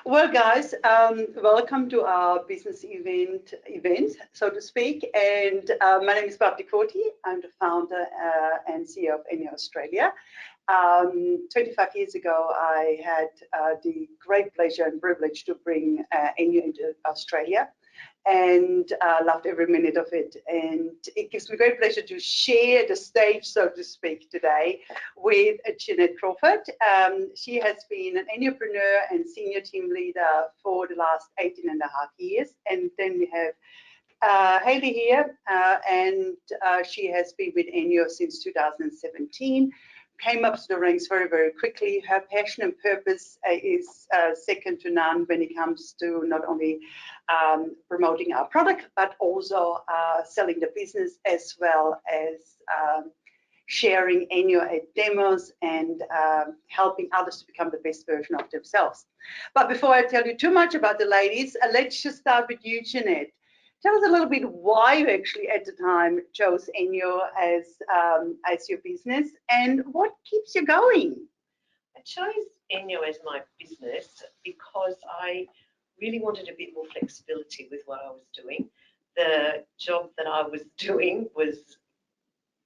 Well, guys, welcome to our business event, so to speak. And my name is Barb Corti. I'm the founder and CEO of ENJO Australia. 25 years ago, I had the great pleasure and privilege to bring ENJO into Australia, and loved every minute of it. And it gives me great pleasure to share the stage, so to speak, today with Jeannette Crawford. She has been an ENJOpreneur and senior team leader for the last 18 and a half years. And then we have Hayley here, and she has been with ENJO since 2017. Came up to the ranks very, very quickly. Her passion and purpose is second to none when it comes to not only promoting our product, but also selling the business, as well as sharing ENJO at demos and helping others to become the best version of themselves. But before I tell you too much about the ladies, let's just start with you, Jeannette. Tell us a little bit why you actually at the time chose ENJO as your business, and what keeps you going? I chose ENJO as my business because I really wanted a bit more flexibility with what I was doing. The job that I was doing was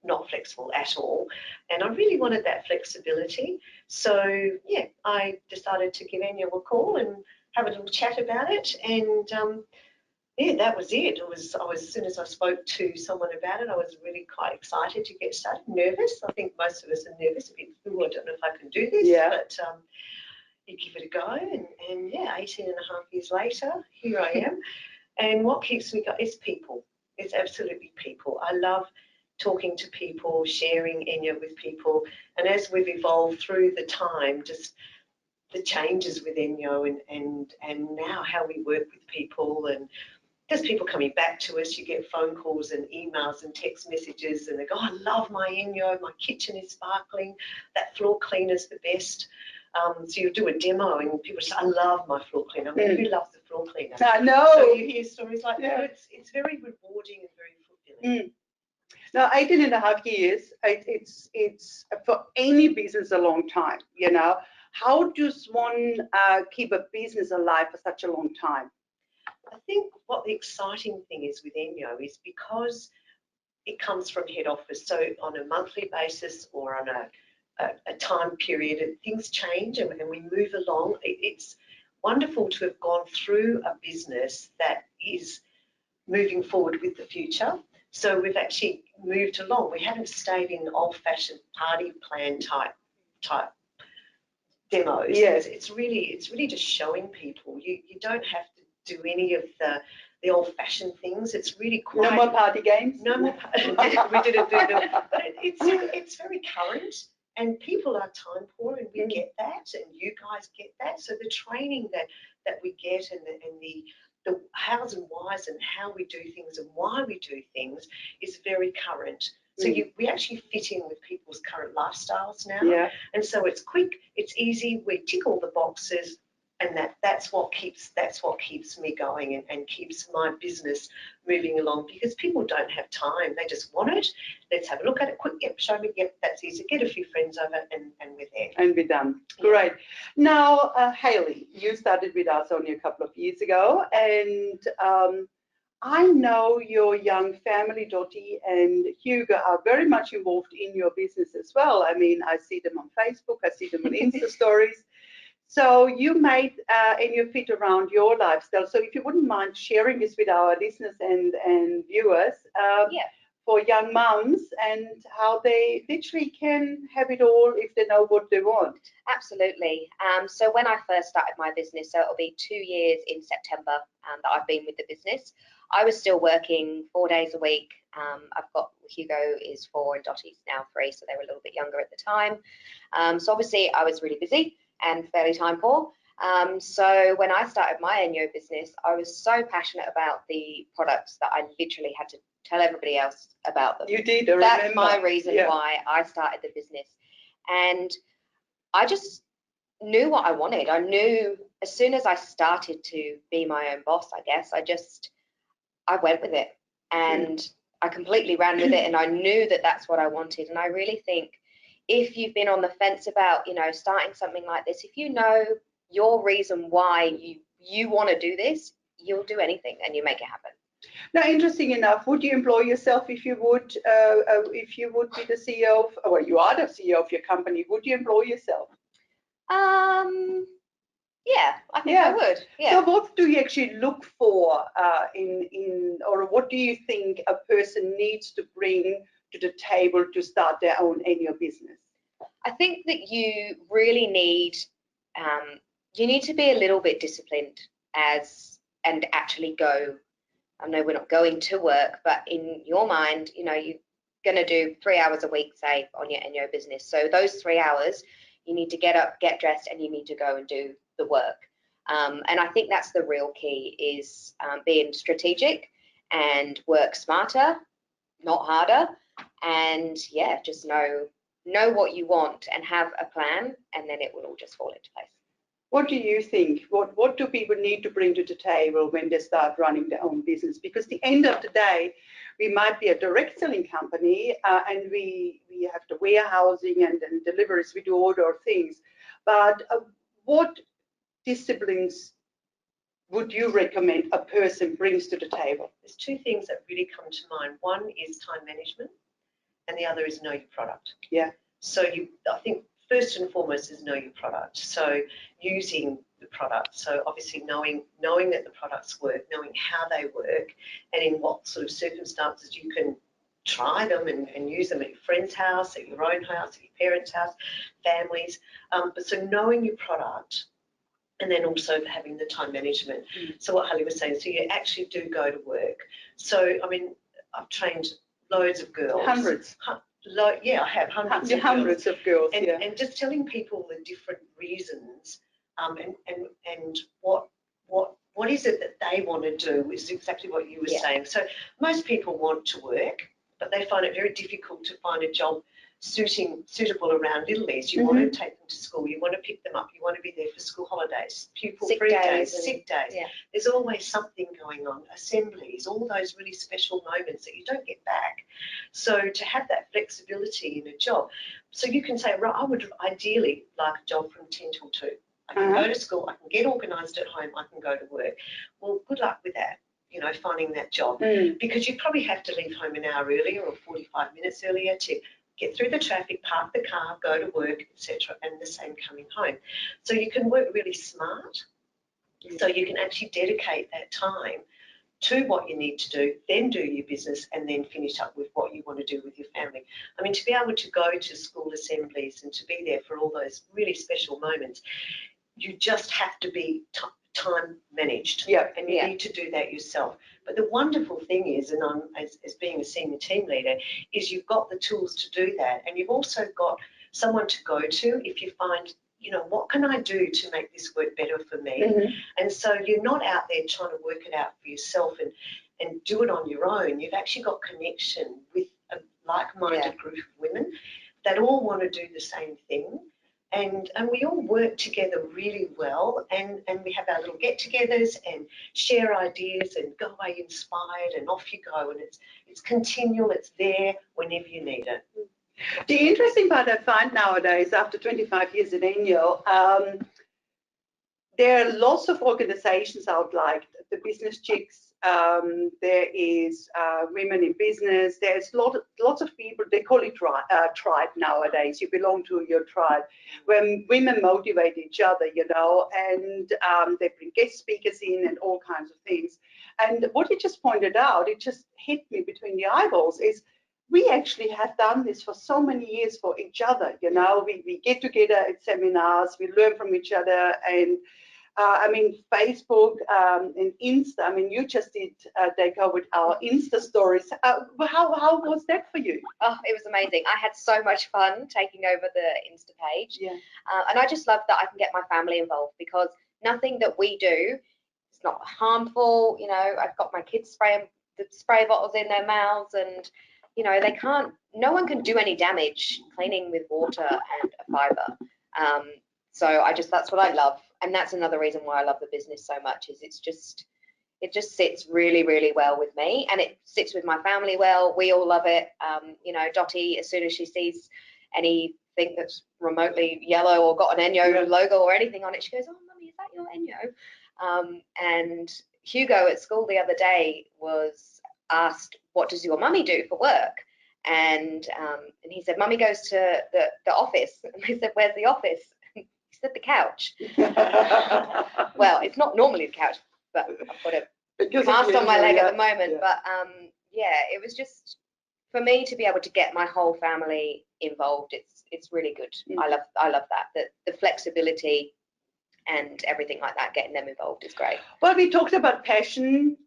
not flexible at all, and I really wanted that flexibility. So yeah, I decided to give ENJO a call and have a little chat about it, and yeah, that was it. As soon as I spoke to someone about it, I was really quite excited to get started. Nervous. I think most of us are nervous, a bit, ooh, I don't know if I can do this, yeah. But you give it a go, and yeah, 18 and a half years later, here I am. And what keeps me going is people. It's absolutely people. I love talking to people, sharing ENJO with people, and as we've evolved through the time, just the changes with ENJO and now how we work with people, and there's people coming back to us. You get phone calls and emails and text messages, and they go, I love my ENJO, my kitchen is sparkling, that floor cleaner's the best. So you do a demo and people say, I love my floor cleaner. I mean, who loves the floor cleaner? I know. So you hear stories like that. It's very rewarding and very fulfilling. Now, 18 and a half years, it's for any business a long time, you know. How does one keep a business alive for such a long time? I think what the exciting thing is with ENJO is because it comes from head office, so on a monthly basis or on a time period, and things change and we move along. It's wonderful to have gone through a business that is moving forward with the future. So we've actually moved along. We haven't stayed in old-fashioned party plan type demos. Yes. It's really just showing people. You don't have to do any of the old-fashioned things. It's really quite... No more party games? No more we didn't do them. But it's very current, and people are time poor, and we get that, and you guys get that. So the training that we get and the hows and whys and how we do things and why we do things is very current. So we actually fit in with people's current lifestyles now. Yeah. And so it's quick, it's easy, we tick all the boxes, and that's what keeps me going and keeps my business moving along, because people don't have time. They just want it. Let's have a look at it quick. Yep, show me. Yep, that's easy. Get a few friends over and we're there. And we're done. Great. Now, Hayley, you started with us only a couple of years ago, and I know your young family, Dottie and Hugo, are very much involved in your business as well. I mean, I see them on Facebook, I see them on Insta stories. So you made ENJO fit around your lifestyle. So if you wouldn't mind sharing this with our listeners and viewers for young mums, and how they literally can have it all if they know what they want. Absolutely. So when I first started my business, so it'll be 2 years in September that I've been with the business, I was still working 4 days a week. I've got Hugo is 4 and Dottie's now 3, so they were a little bit younger at the time. So obviously I was really busy and fairly time poor. So when I started my ENJO business, I was so passionate about the products that I literally had to tell everybody else about them. You did, I remember. That's my reason why I started the business. And I just knew what I wanted. I knew as soon as I started to be my own boss, I guess, I went with it, and I completely ran with it, and I knew that that's what I wanted. And I really think if you've been on the fence about, you know, starting something like this, if you know your reason why you want to do this, you'll do anything and you make it happen. Now, interesting enough, would you employ yourself if you would be the CEO of, well, you are the CEO of your company, would you employ yourself? Yeah, I think I would. Yeah. So what do you actually look for or what do you think a person needs to bring to the table to start their own ENJO business? I think that you really need, you need to be a little bit disciplined and actually go. I know we're not going to work, but in your mind, you know, you're going to do 3 hours a week, say, on your ENJO business. So those 3 hours, you need to get up, get dressed, and you need to go and do the work. And I think that's the real key, is being strategic and work smarter, not harder. And yeah, just know what you want and have a plan, and then it will all just fall into place. What do you think? What do people need to bring to the table when they start running their own business? Because at the end of the day, we might be a direct selling company and we have the warehousing and deliveries, we do all those things. But what disciplines would you recommend a person brings to the table? There's two things that really come to mind. One is time management and the other is know your product. Yeah. So I think first and foremost is know your product. So using the product. So obviously knowing that the products work, knowing how they work, and in what sort of circumstances you can try them and use them at your friend's house, at your own house, at your parents' house, families. But so knowing your product, and then also having the time management. So what Hayley was saying, so you actually do go to work. So, I mean, I've trained loads of girls. Hundreds. Yeah, I have hundreds of girls. And just telling people the different reasons and what is it that they want to do is exactly what you were saying. So most people want to work, but they find it very difficult to find a job suitable around little leagues. You want to take them to school, you want to pick them up, you want to be there for school holidays, pupil-free days, sick days. Yeah. There's always something going on, assemblies, all those really special moments that you don't get back. So to have that flexibility in a job, so you can say, right, I would ideally like a job from 10 till 2. I can go to school, I can get organised at home, I can go to work. Well, good luck with that. You know, finding that job, because you probably have to leave home an hour earlier or 45 minutes earlier to get through the traffic, park the car, go to work, etc., and the same coming home. So you can work really smart, so you can actually dedicate that time to what you need to do, then do your business, and then finish up with what you want to do with your family. I mean, to be able to go to school assemblies and to be there for all those really special moments, you just have to be time managed, and you need to do that yourself. But the wonderful thing is, and I'm as being a senior team leader, is you've got the tools to do that, and you've also got someone to go to if you find, you know, what can I do to make this work better for me? And so you're not out there trying to work it out for yourself and do it on your own. You've actually got connection with a like-minded group of women that all want to do the same thing. And we all work together really well, and we have our little get-togethers and share ideas and go away inspired, and off you go, and it's continual, it's there whenever you need it. The interesting part I find nowadays, after 25 years at ENJO, there are lots of organizations out like the Business Chicks, there is Women in Business, there's lots of people, they call it tribe nowadays, you belong to your tribe, where women motivate each other, you know, and they bring guest speakers in and all kinds of things. And what you just pointed out, it just hit me between the eyeballs, is we actually have done this for so many years for each other, you know, we get together at seminars, we learn from each other, and I mean, Facebook and Insta, I mean, you just did Deco with our Insta stories. How was that for you? Oh, it was amazing. I had so much fun taking over the Insta page. Yeah. And I just love that I can get my family involved, because nothing that we do is not harmful. You know, I've got my kids spraying the spray bottles in their mouths, and, you know, no one can do any damage cleaning with water and a fibre. So that's what I love. And that's another reason why I love the business so much, is it just sits really, really well with me, and it sits with my family well. We all love it. You know, Dottie, as soon as she sees anything that's remotely yellow or got an ENJO logo or anything on it, she goes, "Oh, Mummy, that your ENJO? And Hugo at school the other day was asked, what does your mummy do for work? And he said, Mummy goes to the office. And I said, where's the office? He said, the couch. Well, it's not normally the couch, but I've got a cast on my leg at the moment. Yeah. But yeah, it was just, for me to be able to get my whole family involved, it's really good. I love that the flexibility and everything like that, getting them involved is great. Well, we talked about passion.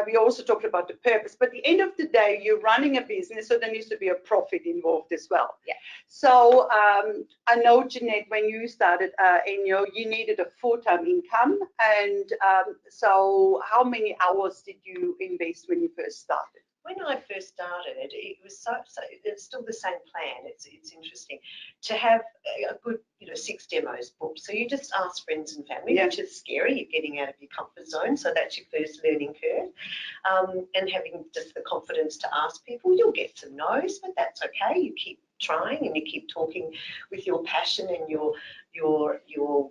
We also talked about the purpose. But at the end of the day, you're running a business, so there needs to be a profit involved as well. Yeah. So I know, Jeannette, when you started ENJO, you needed a full-time income. And so how many hours did you invest when you first started? When I first started, it was so it's still the same plan. It's interesting to have a good 6 demos booked. So you just ask friends and family, which is scary. You're getting out of your comfort zone, so that's your first learning curve. And having just the confidence to ask people, you'll get some no's, but that's okay. You keep trying and you keep talking with your passion and your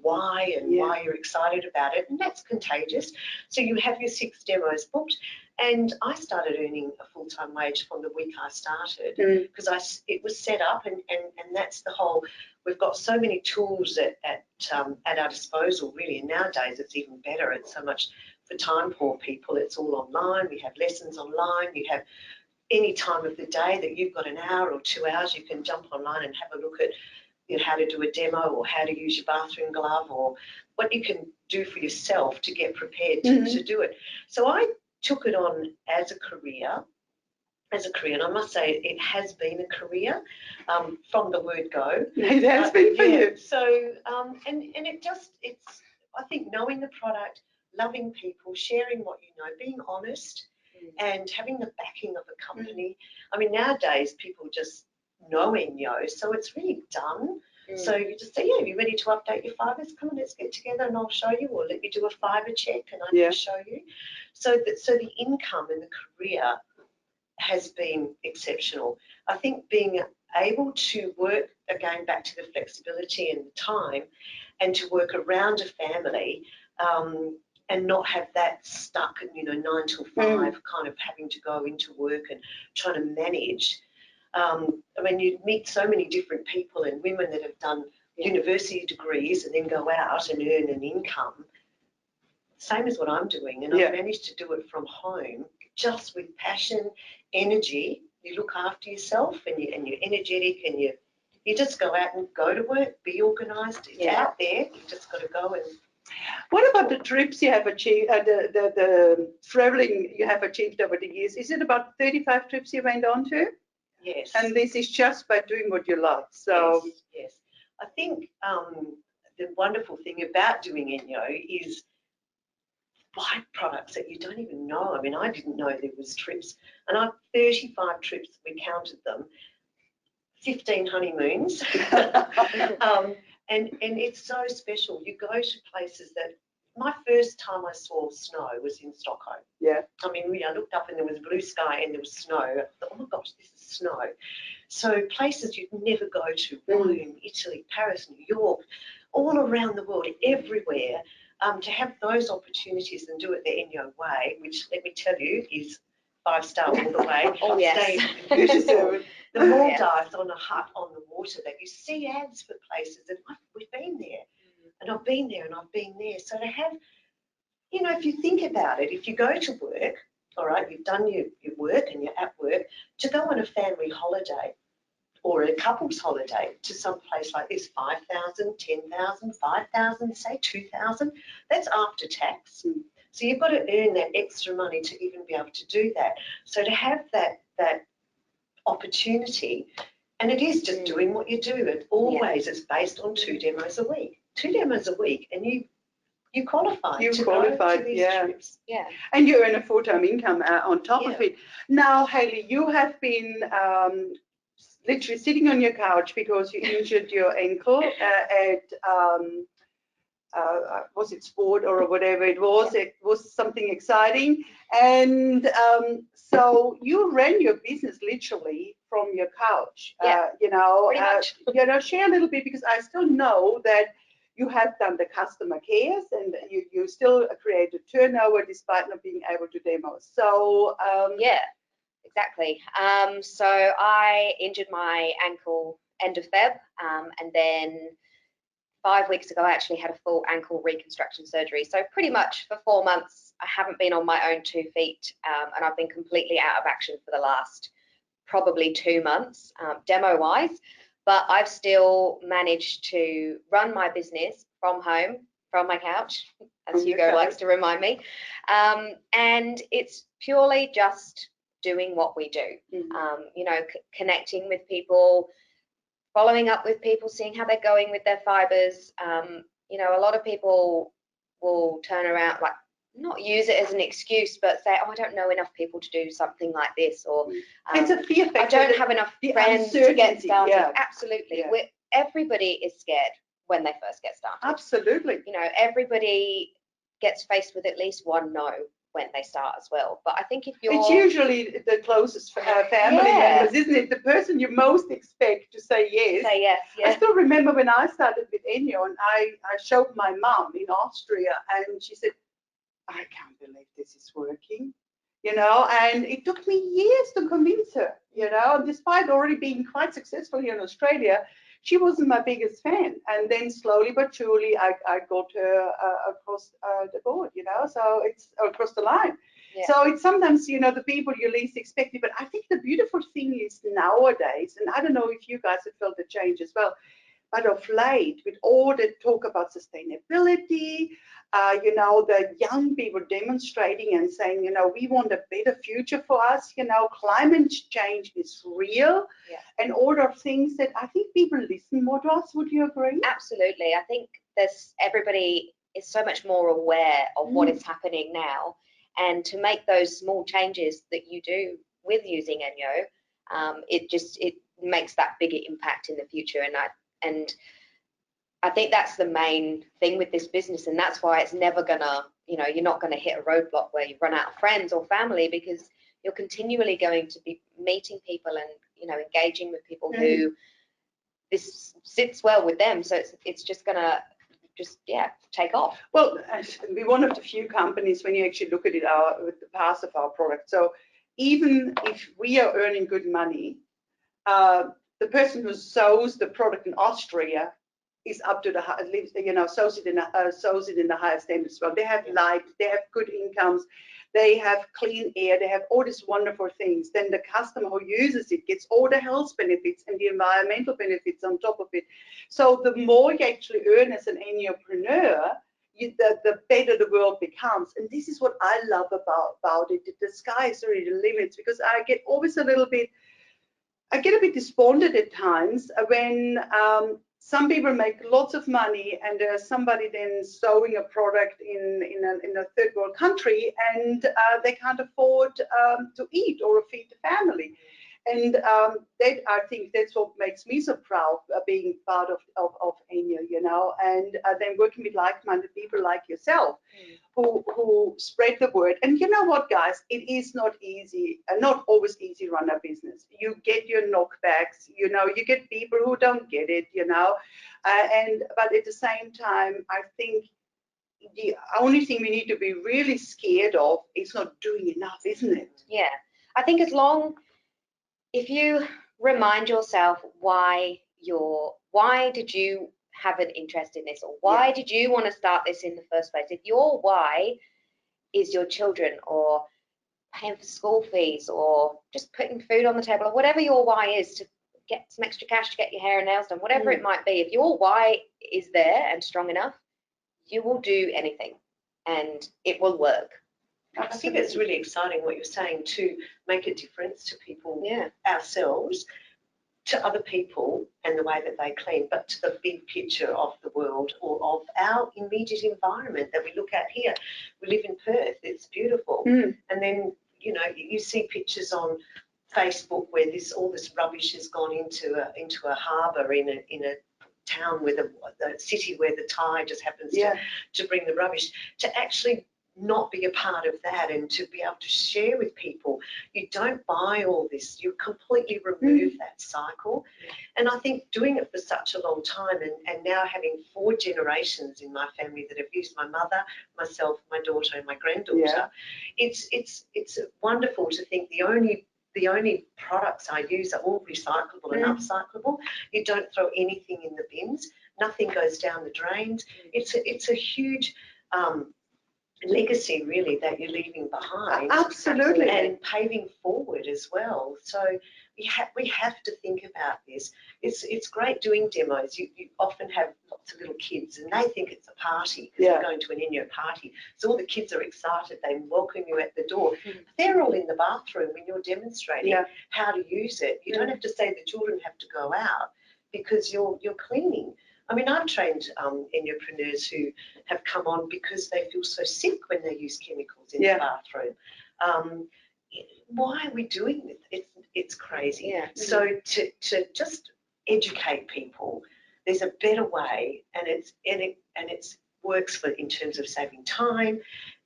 why and why you're excited about it, and that's contagious. So you have your 6 demos booked. And I started earning a full-time wage from the week I started because it was set up, and that's the whole. We've got so many tools at our disposal, really, and nowadays it's even better. It's so much for time poor people. It's all online. We have lessons online. You have any time of the day that you've got an hour or 2 hours, you can jump online and have a look at how to do a demo or how to use your bathroom glove or what you can do for yourself to get prepared to do it. So I took it on as a career, and I must say it has been a career from the word go. It has been for you. So and it's I think knowing the product, loving people, sharing what you know, being honest, and having the backing of a company. I mean, nowadays people just know ENJO, so it's really done. So you just say, are you ready to update your fibers? Come on, let's get together and I'll show you, or let me do a fiber check and I can show you. So the income and the career has been exceptional. I think being able to work, again, back to the flexibility and the time, and to work around a family and not have that stuck at 9 till 5 kind of having to go into work and trying to manage. I mean, you meet so many different people and women that have done university degrees and then go out and earn an income, same as what I'm doing. And I've managed to do it from home, just with passion, energy. You look after yourself and you're energetic, and you just go out and go to work, be organised. It's out there. You just got to go and. What about the trips you have achieved, the travelling you have achieved over the years? Is it about 35 trips you went on to? Yes. And this is just by doing what you love. So yes. I think the wonderful thing about doing ENJO is byproducts that you don't even know. I mean, I didn't know there was trips, and I've 35 trips. We counted them, 15 honeymoons, and it's so special. You go to places that. My first time I saw snow was in Stockholm. Yeah. I mean, I looked up and there was blue sky and there was snow. I thought, oh my gosh, this is snow. So places you'd never go to, Rome, Italy, Paris, New York, all around the world, everywhere, to have those opportunities and do it the ENJO way, which, let me tell you, is 5-star all the way. Oh, yes. The Maldives on a hut on the water that you see ads for places, and we've been there. And I've been there and I've been there. So to have, if you think about it, if you go to work, all right, you've done your work and you're at work, to go on a family holiday or a couple's holiday to some place like this, 5,000, 10,000, 5,000, say 2,000, that's after tax. So you've got to earn that extra money to even be able to do that. So to have that opportunity, and it is just doing what you do. It always is based on 2 demos a week. 2 demos a week, and you qualify. You qualified to these trips. Yeah. And you earn a full-time income on top of it. Now, Hayley, you have been literally sitting on your couch because you injured your ankle at was it sport or whatever it was? It was something exciting, and so you ran your business literally from your couch. Pretty much. Share a little bit, because I still know that you have done the customer cares, and you still create a turnover despite not being able to demo. So yeah, exactly. So I injured my ankle end of Feb, and then 5 weeks ago I actually had a full ankle reconstruction surgery. So pretty much for 4 months I haven't been on my own 2 feet, and I've been completely out of action for the last probably 2 months, demo wise, but I've still managed to run my business from home, from my couch, as Hugo likes to remind me, and it's purely just doing what we do. You know, connecting with people, following up with people, seeing how they're going with their fibers. You know, a lot of people will turn around, like, not use it as an excuse, but say, oh, I don't know enough people to do something like this, or it's a fear factor. I don't have enough friends to get started. Yeah. Absolutely. Yeah. Everybody is scared when they first get started. Absolutely. You know, everybody gets faced with at least one no when they start as well. But I think if you're... It's usually the closest family members, isn't it? The person you most expect to say yes. Say yes, yeah. I still remember when I started with ENJO, and I showed my mum in Austria, and she said, I can't believe this is working, you know, and it took me years to convince her, you know, despite already being quite successful here in Australia. She wasn't my biggest fan, and then slowly but surely I got her across the board, you know, so it's across the line. Yeah. So it's sometimes, you know, the people you least expect it, but I think the beautiful thing is nowadays, and I don't know if you guys have felt the change as well, but of late, with all the talk about sustainability, you know, the young people demonstrating and saying, you know, we want a better future for us, you know, climate change is real, and all of things that I think people listen more to us. Would you agree? Absolutely. I think everybody is so much more aware of what is happening now, and to make those small changes that you do with using ENJO, it makes that bigger impact in the future. And I think that's the main thing with this business, and that's why it's never gonna, you know, you're not gonna hit a roadblock where you run out of friends or family, because you're continually going to be meeting people and, you know, engaging with people who this sits well with them. So it's just gonna take off. Well, we're one of the few companies, when you actually look at it, with the past of our product. So even if we are earning good money, the person who sews the product in Austria is up to the, you know, sews it in the highest standard as well. They have light, they have good incomes, they have clean air, they have all these wonderful things. Then the customer who uses it gets all the health benefits and the environmental benefits on top of it. So the more you actually earn as an ENJOpreneur, the better the world becomes. And this is what I love about it. The sky is really the limits, because I get always a bit despondent at times when some people make lots of money and there's somebody then sewing a product in a third world country, and they can't afford to eat or feed the family. And I think that's what makes me so proud being part of ENJO, you know, and then working with like-minded people like yourself who spread the word. And you know what, guys, it is not easy, not always easy to run a business. You get your knockbacks, you know, you get people who don't get it, you know, but at the same time, I think the only thing we need to be really scared of is not doing enough, isn't it? Yeah, I think if you remind yourself why did you have an interest in this, or why did you want to start this in the first place? If your why is your children, or paying for school fees, or just putting food on the table, or whatever your why is, to get some extra cash to get your hair and nails done, whatever it might be, if your why is there and strong enough, you will do anything and it will work. I think it's really exciting what you're saying, to make a difference to people, ourselves, to other people, and the way that they clean, but to the big picture of the world, or of our immediate environment that we look at here. We live in Perth, it's beautiful. And then, you know, you see pictures on Facebook where all this rubbish has gone into a harbour in a town with a city where the tide just happens to bring the rubbish. To actually not be a part of that and to be able to share with people. You don't buy all this, you completely remove that cycle. And I think doing it for such a long time, and now having 4 generations in my family that have used, my mother, myself, my daughter and my granddaughter, it's wonderful to think the only products I use are all recyclable and upcyclable. You don't throw anything in the bins, nothing goes down the drains. It's a huge legacy really that you're leaving behind. Absolutely. And paving forward as well. So we have to think about this. It's great doing demos. You often have lots of little kids and they think it's a party because they're going to an ENJO party. So all the kids are excited. They welcome you at the door. They're all in the bathroom when you're demonstrating how to use it. You don't have to say the children have to go out because you're cleaning. I mean, I've trained ENJOpreneurs who have come on because they feel so sick when they use chemicals in the bathroom. Why are we doing this? It's crazy. So to just educate people, there's a better way, and it works for in terms of saving time,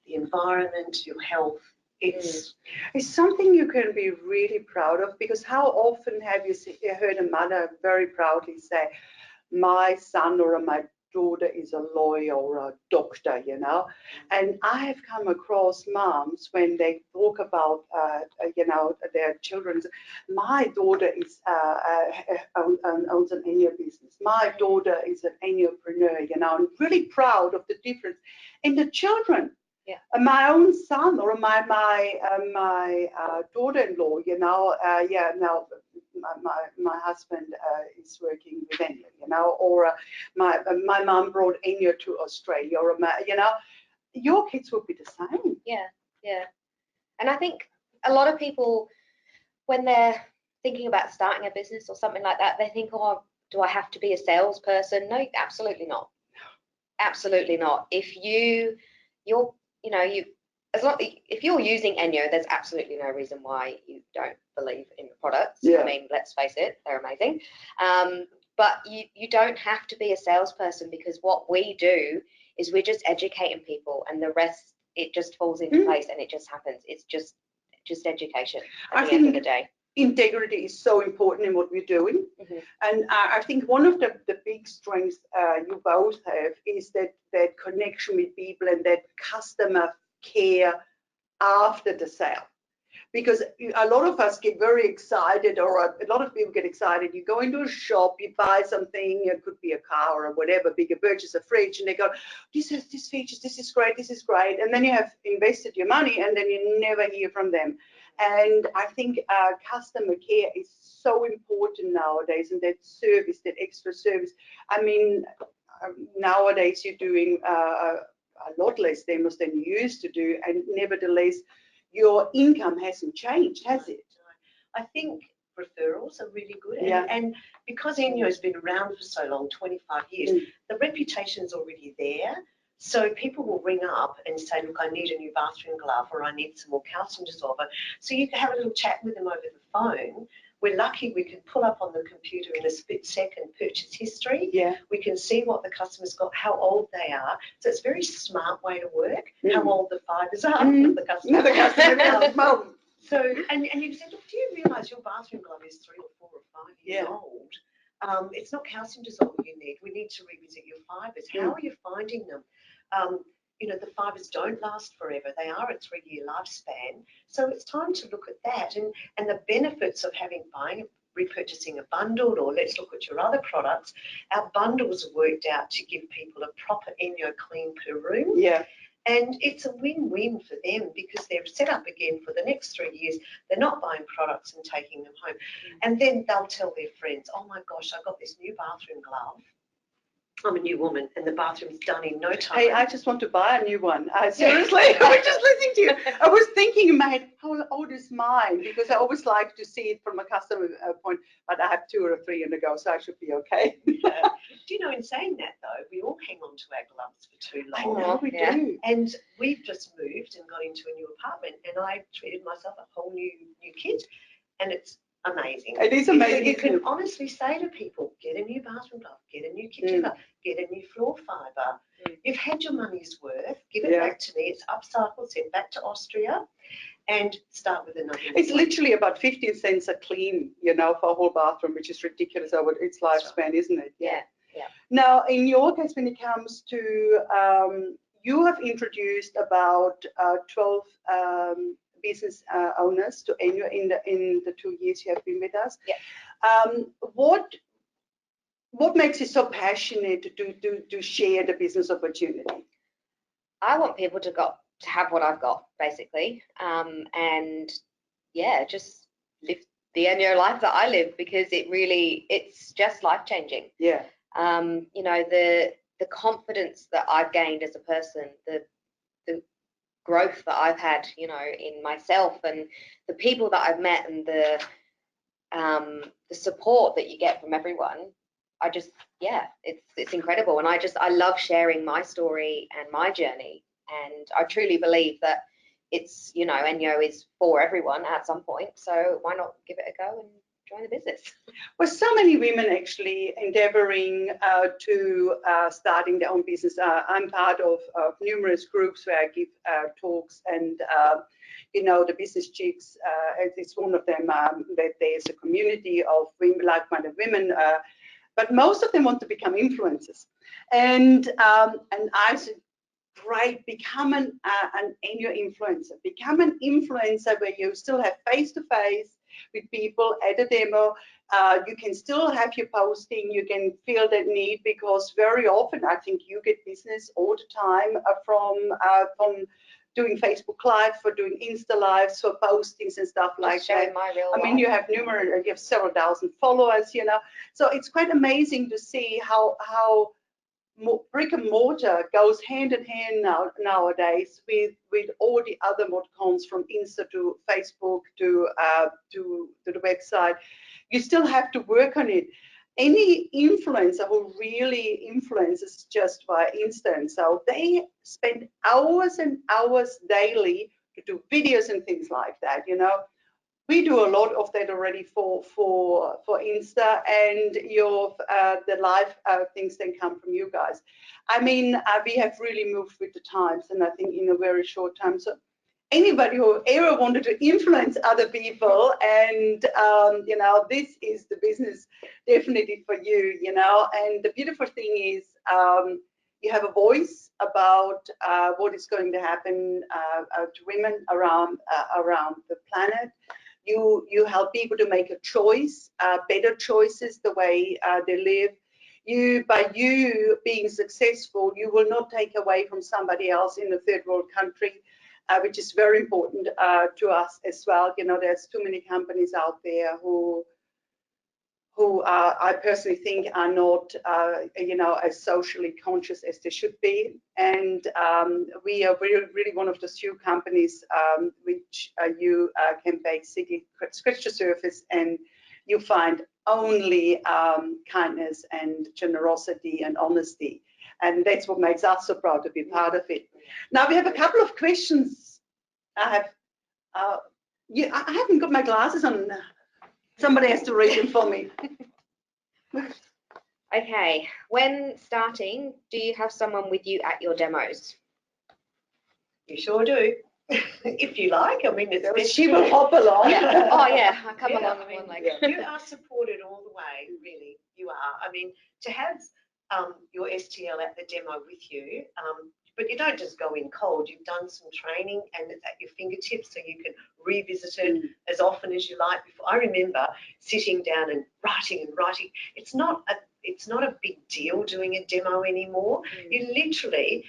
the environment, your health. It's something you can be really proud of, because how often have you heard a mother very proudly say, my son or my daughter is a lawyer or a doctor, you know? And I have come across moms when they talk about, you know, their children. My daughter is owns an ENJO business. My daughter is an ENJOpreneur, you know. I'm really proud of the difference in the children. My own son or my daughter-in-law, you know, now my husband is working with ENJO, you know, or my mum brought ENJO to Australia, or you know, your kids would be the same. And I think a lot of people, when they're thinking about starting a business or something like that, they think, oh, do I have to be a salesperson? No, absolutely not. Absolutely not. If if you're using ENJO, there's absolutely no reason why you don't believe in the products. I mean, let's face it, they're amazing. But you don't have to be a salesperson, because what we do is we're just educating people, and the rest, it just falls into place and it just happens. It's just education at the end of the day. Integrity is so important in what we're doing. And I think one of the big strengths you both have is that connection with people and that customer care after the sale. Because a lot of us get very excited, or a lot of people get excited. You go into a shop, you buy something, it could be a car or whatever, bigger purchase, a fridge, and they go, this has these features, this is great, this is great. And then you have invested your money and then you never hear from them. And I think customer care is so important nowadays, and that service, that extra service. I mean, nowadays you're doing a lot less demos than you used to do, and nevertheless, your income hasn't changed, has it? I think referrals are really good. And because ENJO has been around for so long, 25 years, the reputation's already there. So people will ring up and say, look, I need a new bathroom glove, or I need some more calcium dissolver. So you can have a little chat with them over the phone. We're lucky we can pull up on the computer in a split second purchase history. We can see what the customer's got, how old they are. So it's a very smart way to work, how old the fibres are, not the customer. So, and you can say, look, do you realise your bathroom glove is 3 or 4 or 5 years old? It's not calcium dissolver you need. We need to revisit your fibres. How are you finding them? You know, the fibres don't last forever. They are a 3-year lifespan. So it's time to look at that, and the benefits of repurchasing a bundle, or let's look at your other products. Our bundles are worked out to give people a proper ENJO clean per room. And it's a win-win for them, because they're set up again for the next 3 years. They're not buying products and taking them home. And then they'll tell their friends, oh my gosh, I got this new bathroom glove. I'm a new woman, and the bathroom's done in no time. Hey, I just want to buy a new one. Seriously, I was just listening to you. I was thinking in my head, how old is mine? Because I always like to see it from a customer point, but I have 2 or 3 in the go, so I should be okay. Do you know, in saying that though, we all hang on to our gloves for too long. I know we do. And we've just moved and got into a new apartment, and I treated myself a whole new kit, and it's amazing. It is amazing. You can honestly say to people, get a new bathroom glove, get a new kitchen glove, get a new floor fibre. You've had your money's worth. Give it back to me. It's upcycled, sent back to Austria, and start with another. It's literally about 15 cents a clean, you know, for a whole bathroom, which is ridiculous over its lifespan, isn't it? Yeah. Now, in your case, when it comes to, you have introduced about 12 business owners to ENJO in the 2 years you have been with us. What makes you so passionate to share the business opportunity? I want people to have what I've got, basically, and yeah, just live the ENJO life that I live, because it's just life changing. Yeah. You know, the confidence that I've gained as a person, the growth that I've had, you know, in myself, and the people that I've met, and the support that you get from everyone. It's incredible, and I love sharing my story and my journey, and I truly believe that it's, you know, ENJO is for everyone at some point, so why not give it a go and join the business? Well, so many women actually endeavoring to starting their own business. I'm part of numerous groups where I give talks, and you know, the Business Chicks, it's one of them, that there's a community of women, like-minded women, but most of them want to become influencers. And I said, great, become an ENJO influencer. Become an influencer where you still have face-to-face with people at a demo. You can still have your posting. You can feel that need, because very often I think you get business all the time from doing Facebook Live, for doing Insta Lives, for postings and stuff like that. I mean, you have several thousand followers, you know. So it's quite amazing to see how brick and mortar goes hand in hand nowadays with all the other emoticons, from Insta to Facebook to the website. You still have to work on it. Any influencer who really influences just by Insta, so they spend hours and hours daily to do videos and things like that, you know. We do a lot of that already for Insta, and the live things then come from you guys. I mean, we have really moved with the times, and I think in a very short time. So anybody who ever wanted to influence other people, and you know, this is the business definitely for you, you know. And the beautiful thing is, you have a voice about what is going to happen to women around the planet. You help people to make a choice, better choices, the way they live. By you being successful, you will not take away from somebody else in a third world country, which is very important to us as well. You know, there's too many companies out there who I personally think are not, you know, as socially conscious as they should be. And we are really one of the few companies which you can basically scratch the surface and you find only kindness and generosity and honesty. And that's what makes us so proud to be part of it. Now we have a couple of questions. I haven't got my glasses on. Somebody has to read them for me. Okay, when starting, do you have someone with you at your demos? You sure do. If you like, I mean, it's she will hop along. Yeah. Oh yeah, I come along. I mean, like you are supported all the way, really. You are. I mean, to have your STL at the demo with you, but you don't just go in cold. You've done some training and it's at your fingertips, so you can revisit it as often as you like. Before, I remember sitting down and writing. It's not a big deal doing a demo anymore. You literally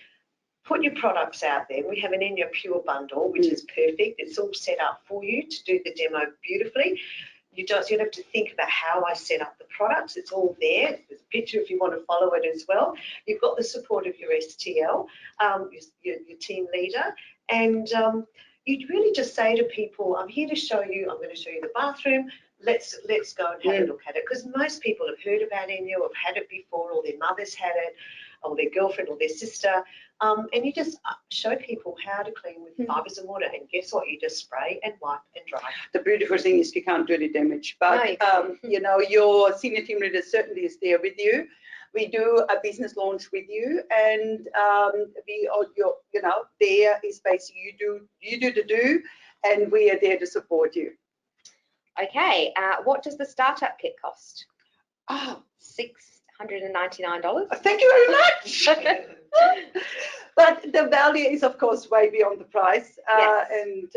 put your products out there. We have an ENJO Pure bundle, which is perfect. It's all set up for you to do the demo beautifully. You don't have to think about how I set up the products. It's all there. There's a picture if you want to follow it as well. You've got the support of your STL, your team leader, and you really just say to people, I'm here to show you, I'm going to show you the bathroom. Let's go and have a look at it, because most people have heard about ENJO, have had it before, or their mother's had it, or their girlfriend or their sister. And you just show people how to clean with fibres of water, and guess what? You just spray and wipe and dry. The beautiful thing is you can't do any damage, but No, you know, your senior team leader certainly is there with you. We do a business launch with you, and we are you know, there is basically you do the do, and we are there to support you. Okay, what does the startup kit cost? Oh, $699. thank you very much. But the value is, of course, way beyond the price. Yes. And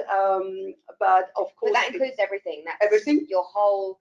but of course, But that includes everything. That's everything. Your whole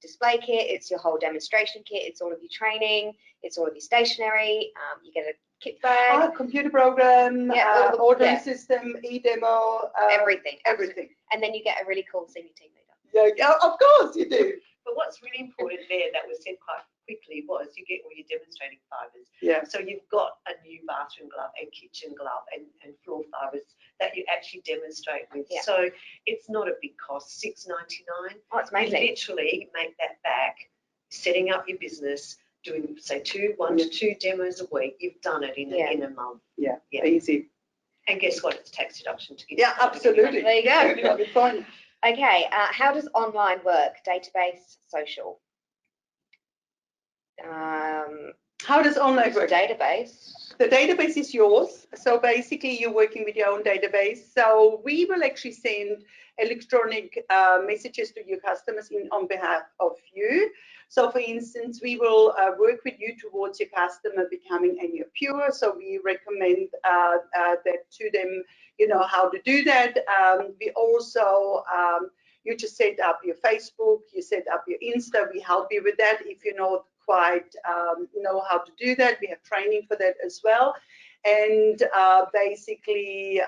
display kit. It's your whole demonstration kit. It's all of your training. It's all of your stationery. You get a kit bag. Computer program, Yeah, ordering system, e-demo, everything. everything. And then you get a really cool senior team leader. Yeah, of course you do. But what's really important there that was said quite quickly was you get all your demonstrating fibres. Yeah. So you've got a new bathroom glove and kitchen glove and floor fibres that you actually demonstrate with. Yeah. So it's not a big cost, $6.99. Oh, it's amazing. You literally make that back, setting up your business, doing say one to two demos a week. You've done it in a month. Yeah, easy. And guess what? It's tax deduction to get. Yeah, absolutely. There you go. That'll be fine. Okay, how does online work? Database, social. How does online work? Database. The database is yours. So basically you're working with your own database. So we will actually send electronic messages to your customers on behalf of you. So for instance, we will work with you towards your customer becoming ENJOpreneur. So we recommend that to them, you know, how to do that. We also, you just set up your Facebook, you set up your Insta, we help you with that. If you not quite know how to do that, we have training for that as well. And basically,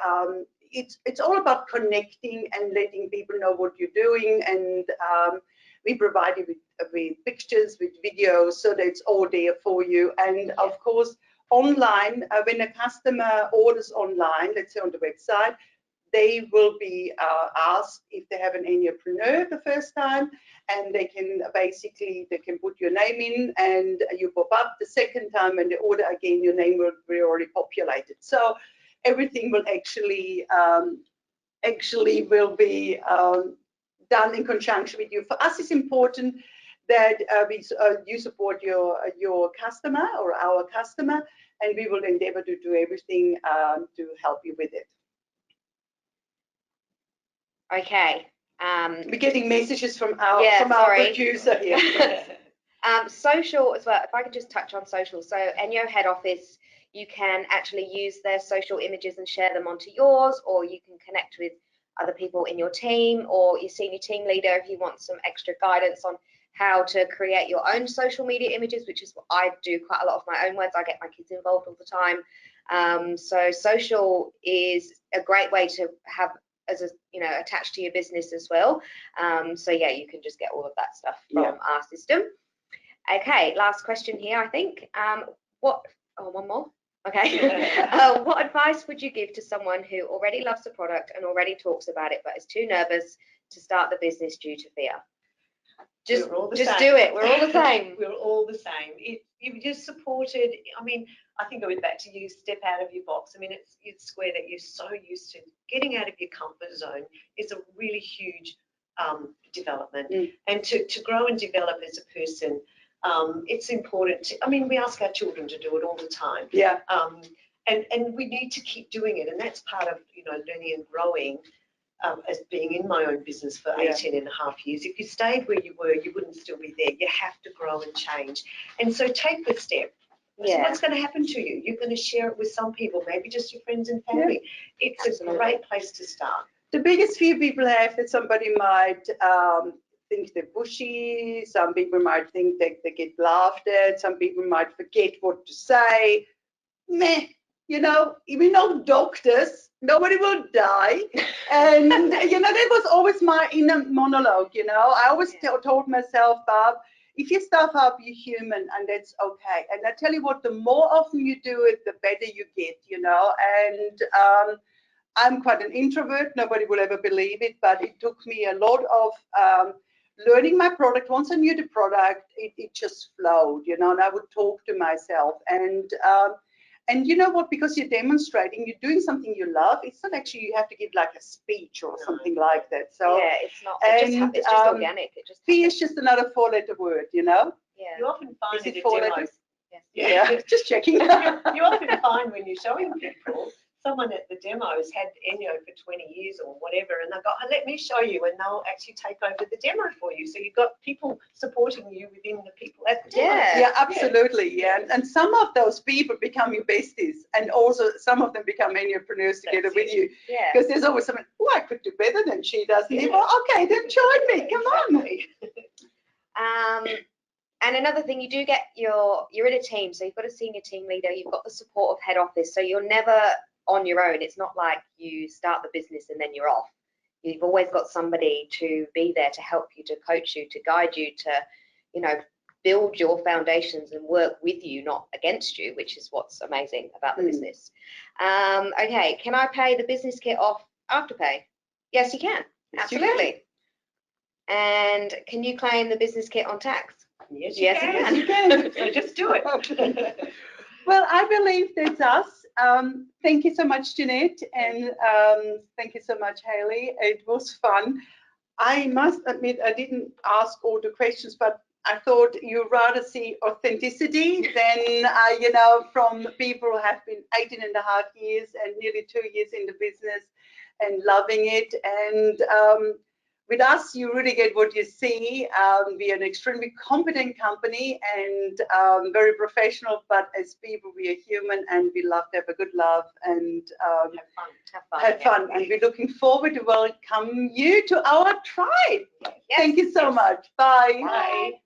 it's all about connecting and letting people know what you're doing. And we provide you with pictures, with videos, so that it's all there for you. And of course, online, when a customer orders online, let's say on the website, they will be asked if they have an ENJOpreneur the first time, and they can put your name in and you pop up. The second time when they order again, your name will be already populated. So everything will actually will be done in conjunction with you. For us, it's important that you support your customer or our customer, and we will endeavor to do everything to help you with it. Okay. We're getting messages from our producer here. Social as well. If I could just touch on social. So ENJO head office, you can actually use their social images and share them onto yours, or you can connect with other people in your team or your senior team leader if you want some extra guidance on how to create your own social media images, which is what I do quite a lot of my own words. I get my kids involved all the time. So social is a great way to have as a, you know, attached to your business as well. So yeah, you can just get all of that stuff from our system. Okay, last question here, I think. One more. Okay. What advice would you give to someone who already loves the product and already talks about it, but is too nervous to start the business due to fear? Just do it. We're all the same. We're all the same. If you've just supported, I mean, I think I went back to you, step out of your box. I mean, it's square that you're so used to. Getting out of your comfort zone is a really huge development. And to grow and develop as a person, it's important to, I mean, we ask our children to do it all the time. Yeah. And we need to keep doing it. And that's part of, you know, learning and growing. As being in my own business for 18 and a half years, if you stayed where you were, you wouldn't still be there. You have to grow and change. And so take the step. So what's going to happen to you? You're going to share it with some people, maybe just your friends and family. It's a great place to start. The biggest fear people have that somebody might think they're pushy. Some people might think that they get laughed at. Some people might forget what to say. Meh. You know, we're not doctors. Nobody will die. And, you know, that was always my inner monologue, you know. I always told myself, Barb, if you stuff up, you're human, and that's okay. And I tell you what, the more often you do it, the better you get, you know. And I'm quite an introvert. Nobody will ever believe it, but it took me a lot of learning my product. Once I knew the product, it just flowed, you know, and I would talk to myself. And And you know what? Because you're demonstrating, you're doing something you love. It's not actually you have to give like a speech or something like that. So yeah, it's not. It's just organic. It just. Fee is just another 4-letter word, you know. Yeah. You often find Is it in 4 demos, letters? Yes. Yeah, just checking. you often find when you're showing people, someone at the demo has had ENJO for 20 years or whatever, and they've got, oh, let me show you, and they'll actually take over the demo for you. So you've got people supporting you within the people at the demo. Yeah, absolutely. Yeah. And some of those people become your besties, and also some of them become ENJOpreneurs together with you. Yeah. Because there's always someone, oh, I could do better than she does. And you go, okay, then join me. Come on. And another thing, you do get you're in a team, so you've got a senior team leader, you've got the support of head office, so you're never on your own. It's not like you start the business and then you're off. You've always got somebody to be there to help you, to coach you, to guide you, to, you know, build your foundations and work with you, not against you, which is what's amazing about the business. Okay, can I pay the business kit off Afterpay? Yes, you can. Yes, Absolutely. you can. And can you claim the business kit on tax? Yes, Yes, you you can. You can. So just do it. Well, I believe that's us. Thank you so much, Jeannette, and thank you so much, Hayley. It was fun. I must admit, I didn't ask all the questions, but I thought you'd rather see authenticity than, you know, from people who have been 18.5 years and nearly 2 years in the business and loving it. And with us, you really get what you see. We are an extremely competent company and very professional, but as people, we are human and we love to have a good love and have fun. And we're looking forward to welcome you to our tribe. Yes, Thank you so much. Bye. Bye.